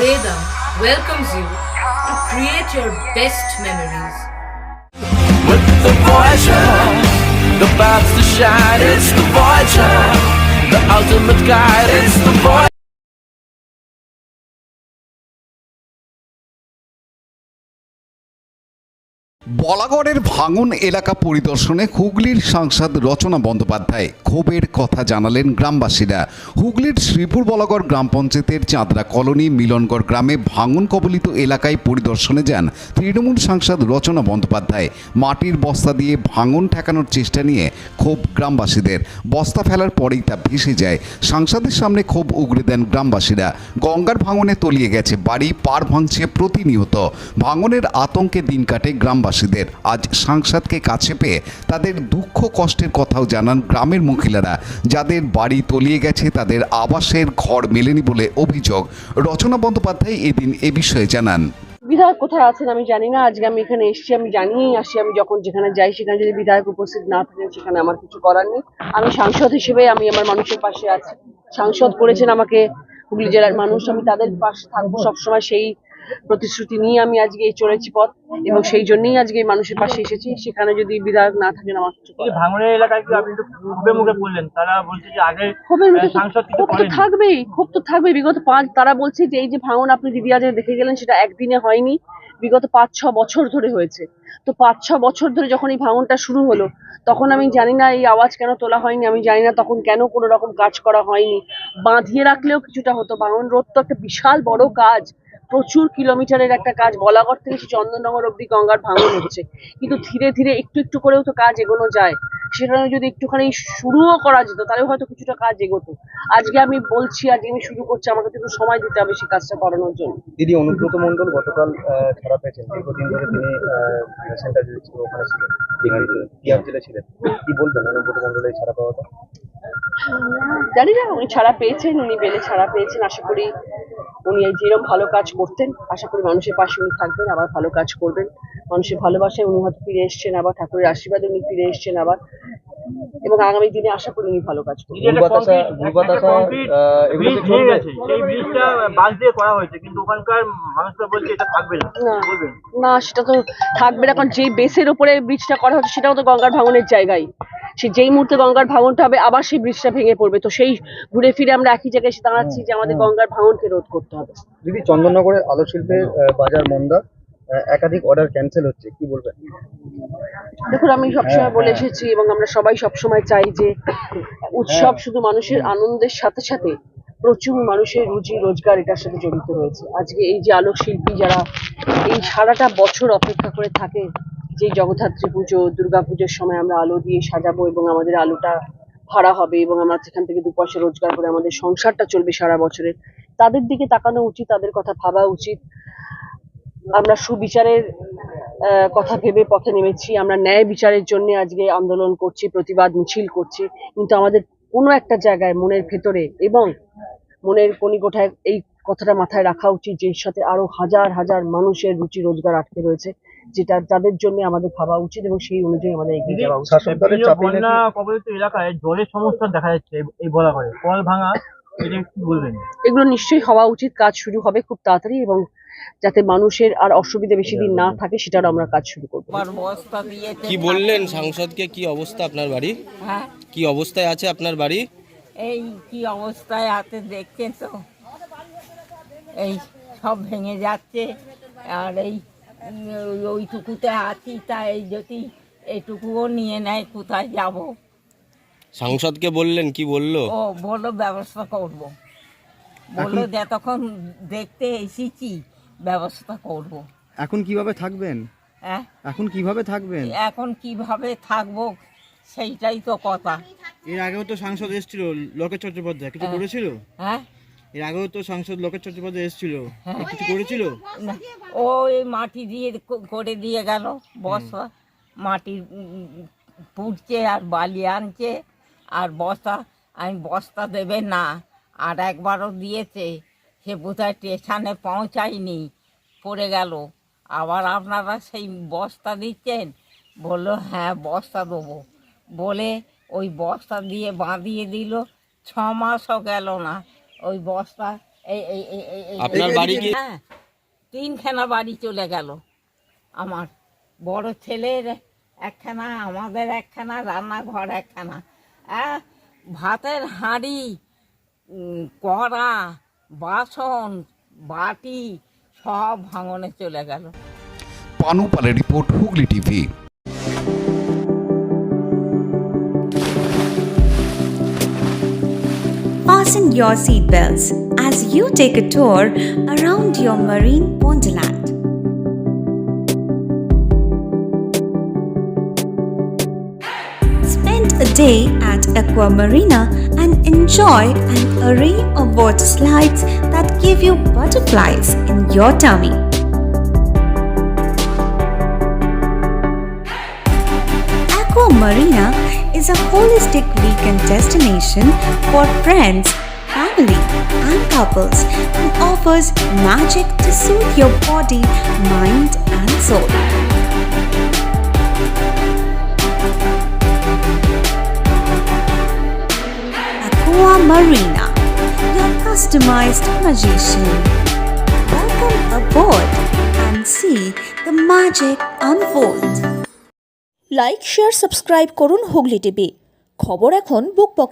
Vedam welcomes you to create your best memories. With the Voyager, the paths to shine, it's the Voyager, the ultimate guide, it's the Voyager. বলাগড়ের ভাঙন এলাকা পরিদর্শনে হুগলির সাংসদ রচনা বন্দ্যোপাধ্যায় ক্ষোভের কথা জানালেন গ্রামবাসীরা। হুগলির শ্রীপুর বলাগড় গ্রাম পঞ্চায়েতের চাঁদরা কলোনি মিলনগড় গ্রামে ভাঙন কবলিত এলাকায় পরিদর্শনে যান তৃণমূল সাংসদ রচনা বন্দ্যোপাধ্যায়। মাটির বস্তা দিয়ে ভাঙন ঠেকানোর চেষ্টা নিয়ে ক্ষোভ গ্রামবাসীদের। বস্তা ফেলার পরেই তা ভেসে যায়। সাংসদের সামনে ক্ষোভ উগড়ে দেন গ্রামবাসীরা। গঙ্গার ভাঙনে তলিয়ে গেছে বাড়ি, পাড় ভাঙছে প্রতিনিয়ত। ভাঙনের আতঙ্কে দিন কাটে গ্রামবাসী। আজ সাংসদকে কাছে পেয়ে তাদের দুঃখ কষ্টের কথাও জানান গ্রামের মহিলারা, যাদের বাড়ি তলিয়ে গেছে, তাদের আবাসের ঘর মেলেনি বলে অভিযোগ। রচনা বন্দ্যোপাধ্যায় এদিন এ বিষয়ে জানান। বিধায়ক কোথায় আছেন আমি জানি না। আজকে আমি এখানে এসেছি, আমি জানিয়েই আসি। আমি যখন যেখানে যাই সেখানে যদি বিধায়ক উপস্থিত না থাকেন সেখানে আমার কিছু করার নেই। আমি সাংসদ হিসেবে আমি আমার মানুষের পাশে আছি। সাংসদ করেছেন আমাকে হুগলি জেলার মানুষ, আমি তাদের পাশে থাকবো সবসময়। সেই প্রতিশ্রুতি নিয়ে আমি আজকে চলেছি পথ, এবং সেই জন্যই আজকে মানুষের পাশে এসেছি। সেখানে যদি বিধায়ক না থাকেন আমার কিছু ভাঙনের এলাকায় কি আপনি একটু মুখে মুখে বললেন, তারা বলছে যে আগে সাংসদ কিছু ক্ষোভ তো থাকবেই, ক্ষোভ তো থাকবেই। বিগত তারা বলছে যে এই যে ভাঙন আপনি দিদি আজ দেখে গেলেন সেটা একদিনে হয়নি, বিগত 5-6 বছর ধরে হয়েছে। তো 5-6 বছর ধরে যখন এই ভাঙনটা শুরু হলো তখন আমি জানি না এই আওয়াজ কেন তোলা হয়নি, আমি জানি না তখন কেন কোনো রকম কাজ করা হয়নি। বাঁধিয়ে রাখলেও কিছুটা হতো। ভাঙন রোধ তো একটা বিশাল বড় কাজ, প্রচুর কিলোমিটারের একটা কাজ। বলাগড় থেকে চন্দননগর অব্দি গঙ্গার ভাঙন হচ্ছে, কিন্তু ধীরে ধীরে একটু একটু করেও তো কাজ এগোনো যায়। সেখানে যদি একটুখানি শুরুও করা যেত তাহলে হয়তো কিছুটা কাজ এগোতো। আজকে আমি বলছি, আজকে আমি শুরু করছি, আমাকে একটু সময় দিতে হবে সেই কাজটা করানোর জন্য। দিদি, অনুব্রত মণ্ডল গতকাল ছাড়া পেয়েছেন। দীর্ঘদিন ধরে তিনি সেন্টার ছিল, ওখানে ছিলেন, বিহার জেলে ছিলেন। কি বলবেন অনুব্রত মণ্ডলের ছাড়া পাওয়াটা? জানি না, উনি ছাড়া পেয়েছেন, উনি বেলে ছাড়া পেয়েছেন। আশা করি উনি যেরকম ভালো কাজ করতেন, আশা করি মানুষের পাশে উনি থাকবেন, আবার ভালো কাজ করবেন। মানুষের ভালোবাসায় উনি হয়তো ফিরে এসছেন আবার, ঠাকুরের আশীর্বাদে উনি ফিরে এসছেন আবার, এবং আগামী দিনে আশা করি উনি ভালো কাজ করবেন। না, সেটা তো থাকবে না, কারণ যেই বেসের উপরে ব্রিজটা করা হচ্ছে সেটাও তো গঙ্গার ভাঙনের জায়গায়। সে যেই মুহূর্তে গঙ্গার ভাঙনটা হবে আবার সেই ব্রিজটা ভেঙে পড়বে। তো সেই ঘুরে ফিরে আমরা একই জায়গায় এসে দাঁড়াচ্ছি যে আমাদের গঙ্গার ভাঙনকে রোধ করতে হবে। দিদি, চন্দননগরের আলো শিল্পের বাজার মন্দা, একাধিক অর্ডার ক্যান্সেল হচ্ছে, কি বলবেন? দেখুন, আমি সবসময় বলে এসেছি এবং আমরা সবাই সবসময় চাই যে উৎসব শুধু মানুষের আনন্দের সাথে সাথে প্রচুর মানুষের রুজি রোজগার এটার সাথে জড়িত রয়েছে। আজকে এই যে আলোক শিল্পী যারা এই সারাটা বছর অপেক্ষা করে থাকে যে জগদ্ধাত্রী পুজো, দুর্গা পুজোর সময় আমরা আলো দিয়ে সাজাবো এবং আমাদের আলোটা ভাড়া হবে এবং আমরা সেখান থেকে 2 পয়সা রোজগার করে আমাদের সংসারটা চলবে সারা বছরের, তাদের দিকে তাকানো উচিত, তাদের কথা ভাবা উচিত। আমরা সুবিচারের কথা ভেবে পথে নেমেছি। আমরা ন্যায় বিচারের জন্য আজকে আন্দোলন করছি, প্রতিবাদ মিছিল করছি, কিন্তু আমাদের কোনো একটা জায়গায় মনের ভেতরে এবং মনের কোণিকোঠায় এই কথাটা মাথায় রাখা উচিত যে এর সাথে আরো হাজার হাজার মানুষের রুচি রোজগার আটকে রয়েছে, যেটা তাদের জন্য আমাদের ভাবা উচিত এবং সেই অনুযায়ী আমাদের এগিয়ে যাওয়া উচিত। বন্যা কবলিত এলাকায় জলের সমস্যা দেখা যাচ্ছে, এই বলা হয় কল ভাঙা, এটা কি বলবেন? এগুলো নিশ্চয়ই হওয়া উচিত। কাজ শুরু হবে খুব তাড়াতাড়ি, এবং যাতে মানুষের আর অসুবিধা বেশি দিন না থাকে সেটারও আমরা কাজ শুরু করবো। কি বললেন সাংসদকে? কি অবস্থা আপনার বাড়ি? হ্যাঁ, কি অবস্থায় আছে আপনার বাড়ি? এই কি অবস্থায় আছে দেখছেন তো, এই সব ভেঙে যাচ্ছে। আর এই ওইটুকুতে আছি, তাই যদি এইটুকুও নিয়ে নেয় কোথায় যাব? সাংসদকে বললেন? কি বললো? ও বললো ব্যবস্থা করব, বললো যতক্ষণ দেখতে এসেছি ব্যবস্থা করব। এখন কিভাবে থাকবেন? হ্যাঁ, এখন কিভাবে থাকবেন? এখন কিভাবে থাকবো সেইটাই তো কথা। এর আগেও তো সাংসদ এসেছিল লোকেশ চট্টোপাধ্যায়, কিছু করেছিল? হ্যাঁ, এর আগেও তো সাংসদ লোকেশ চট্টোপাধ্যায় এসেছিল, কিছু করেছিল? না, ও এই মাটি দিয়ে করে দিয়ে গেল বস্তা, মাটির পুড়ছে আর বালি আনছে আর বস্তা। আমি বস্তা দেবে না, আর একবারও দিয়েছে, সে বোধহয় স্টেশনে পৌঁছায়নি, পড়ে গেল। আবার আপনারা সেই বস্তা দিচ্ছেন, বললো হ্যাঁ বস্তা দেবো বলে ওই বস্তা দিয়ে বাঁধিয়ে দিল। 6 মাসও গেল না, ওই বস্তা আপনার বাড়ি কি? হ্যাঁ, 3খানা বাড়ি চলে গেল। আমার বড় ছেলের একখানা, আমাদের একখানা, রান্নাঘর একখানা, ভাতের হাঁড়ি, কড়া, বাসন, বাটি সব ভাঙনে চলে গেল। পানু পালের report, Hooghly TV. Fasten your seatbelts as you take a tour around your marine wonderland. Spend a day at Aqua Marina and enjoy an array of water slides that give you butterflies in your tummy. Aqua Marina is a holistic weekend destination for friends, family, and couples and offers magic to soothe your body, mind, and soul. Aqua Marina, your customized magician. Welcome aboard and see the magic unfold. Like, share, subscribe করুন Hooghly TV. খবর এখন বুক পকেটে।